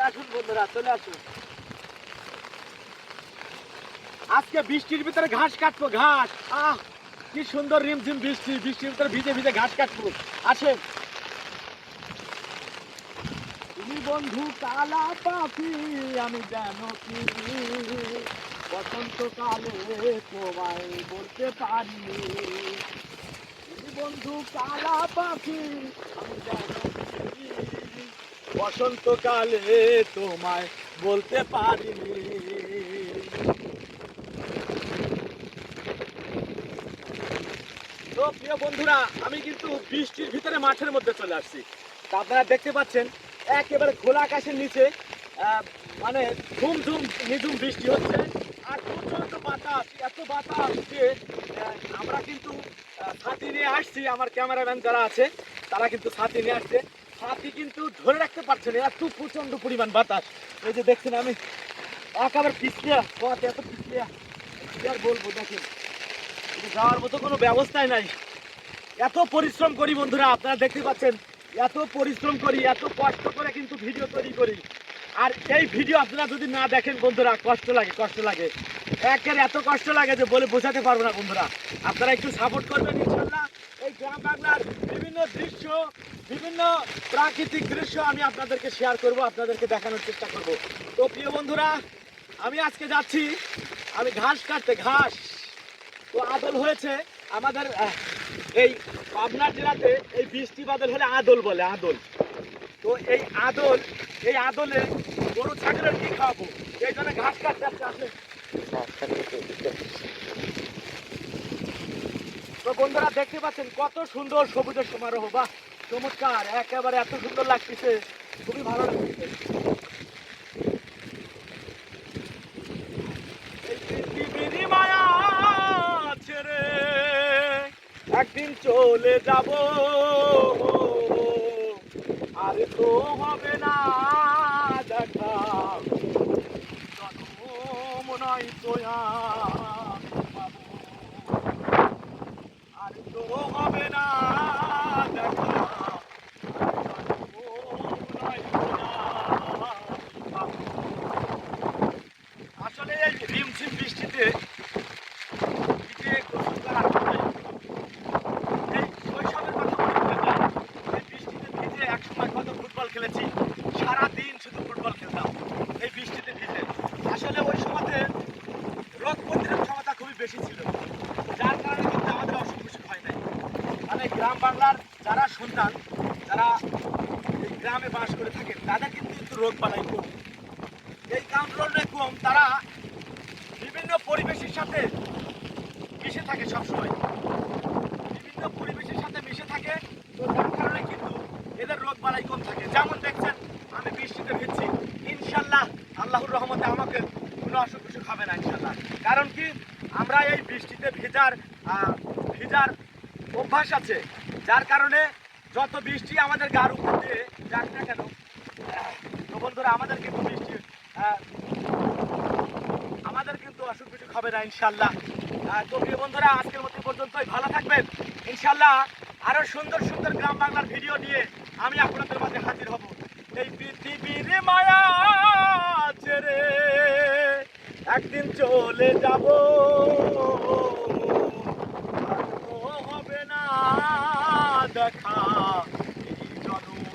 আসুন বন্ধুরা, চলে আসুন। আজকে বৃষ্টির ভিতরে ঘাস কাটবো, ঘাস। কি সুন্দর রিমঝিম বৃষ্টি, বৃষ্টির ভিতরে ভিজে ভিজে ঘাস কাটবো। আসেন। তুমি বন্ধু কালা পাখি, আমি জানো কি বসন্তকালে তোমায় বলতে পারি। তুমি বন্ধু কালা পাখি, আমি জানো কি বসন্তকালে তোমায় বলতে পারি। তো প্রিয় বন্ধুরা, আমি কিন্তু বৃষ্টির ভিতরে মাঠের মধ্যে চলে আসছি। তা আপনারা দেখতে পাচ্ছেন একেবারে খোলা আকাশের নিচে মানে ঝুমঝুম নিঝুম বৃষ্টি হচ্ছে। আর প্রচন্ড বাতাস, এত বাতাস যে আমরা কিন্তু ছাতি নিয়ে আসছি। আমার ক্যামেরাম্যান যারা আছে তারা কিন্তু ছাতি নিয়ে আসছে। ছাতি কিন্তু ধরে রাখতে পারছে না, এত প্রচন্ড পরিমাণ বাতাস। এই যে দেখছেন আমি একেবারে পিছলিয়া, এত পিছলিয়া কি আর বলবো। দেখেন যাওয়ার মতো কোনো ব্যবস্থাই নাই। এত পরিশ্রম করি বন্ধুরা, আপনারা দেখতে পাচ্ছেন এত পরিশ্রম করি, এত কষ্ট করে কিন্তু ভিডিও তৈরি করি। আর এই ভিডিও আপনারা যদি না দেখেন বন্ধুরা, কষ্ট লাগে, কষ্ট লাগে, একের এত কষ্ট লাগে যে বলে বোঝাতে পারবো না বন্ধুরা। আপনারা একটু সাপোর্ট করবেন ইনশাল্লাহ। এই গ্রাম বাংলার বিভিন্ন দৃশ্য, বিভিন্ন প্রাকৃতিক দৃশ্য আমি আপনাদেরকে শেয়ার করব, আপনাদেরকে দেখানোর চেষ্টা করব। তো প্রিয় বন্ধুরা, আমি আজকে যাচ্ছি আমি ঘাস কাটতে, ঘাস। তো আদল হয়েছে আমাদের এই পাবনা জেলাতে, এই বৃষ্টি বাদল হলে আদল বলে, আদল। তো এই আদলে গরু ছাগলের কি খাওয়াবো, এই জন্য ঘাস কাটতে আসে। তো বন্ধুরা দেখতে পাচ্ছেন কত সুন্দর সবুজের সমারোহ, বা চমৎকার, একেবারে এত সুন্দর লাগতেছে, খুবই ভালো লাগতেছে। এই পৃথিবীর মায়া ছেড়ে একদিন চলে যাব, আর তো হবে না দেখা, জন্ম নয় তো আর তো হবে না দেখা, আসলে এই রিমঝিম বৃষ্টিতে ফুটবল খেলেছি, সারাদিন শুধু ফুটবল খেলতাম এই বৃষ্টিতে ভিজে। আসলে ওই সময়তে রোগ প্রতিরোধ ক্ষমতা খুবই বেশি ছিল, যার কারণে কিন্তু আমাদের অসুখ বিসুখ হয় নাই। মানে গ্রাম বাংলার যারা সন্তান, যারা এই গ্রামে বাস করে থাকেন, তাদের কিন্তু রোগ বালাই কম, এই কারণে কম। তারা বিভিন্ন পরিবেশের সাথে মিশে থাকে, সবসময় বিভিন্ন পরিবেশের সাথে মিশে থাকে। তো যার কারণে কিন্তু এদের রোগ বালাই কম থাকে। যেমন দেখছেন আমি বৃষ্টিতে ভিজছি, ইনশাল্লাহ আল্লাহর রহমতে আমাকে কোনো অসুখ বিসুখ হবে না ইনশাল্লাহ। কারণ কি, আমরা এই বৃষ্টিতে ভিজার অভ্যাস আছে, যার কারণে যত বৃষ্টি আমাদের গার উপর দিয়ে যাক না কেন, তো বন্ধুরা আমাদের কিন্তু অসুখ বিসুখ হবে না ইনশাল্লাহ। তো প্রিয় বন্ধুরা, আজকের মতো পর্যন্তই, ভালো থাকবেন ইনশাল্লাহ। আরো সুন্দর সুন্দর গ্রাম বাংলার ভিডিও নিয়ে আমি আপনাদের মাঝে হাজির হব। এই পৃথিবীর মায়া ছেড়ে একদিন চলে যাব, হবে না দেখা এই জন্ম।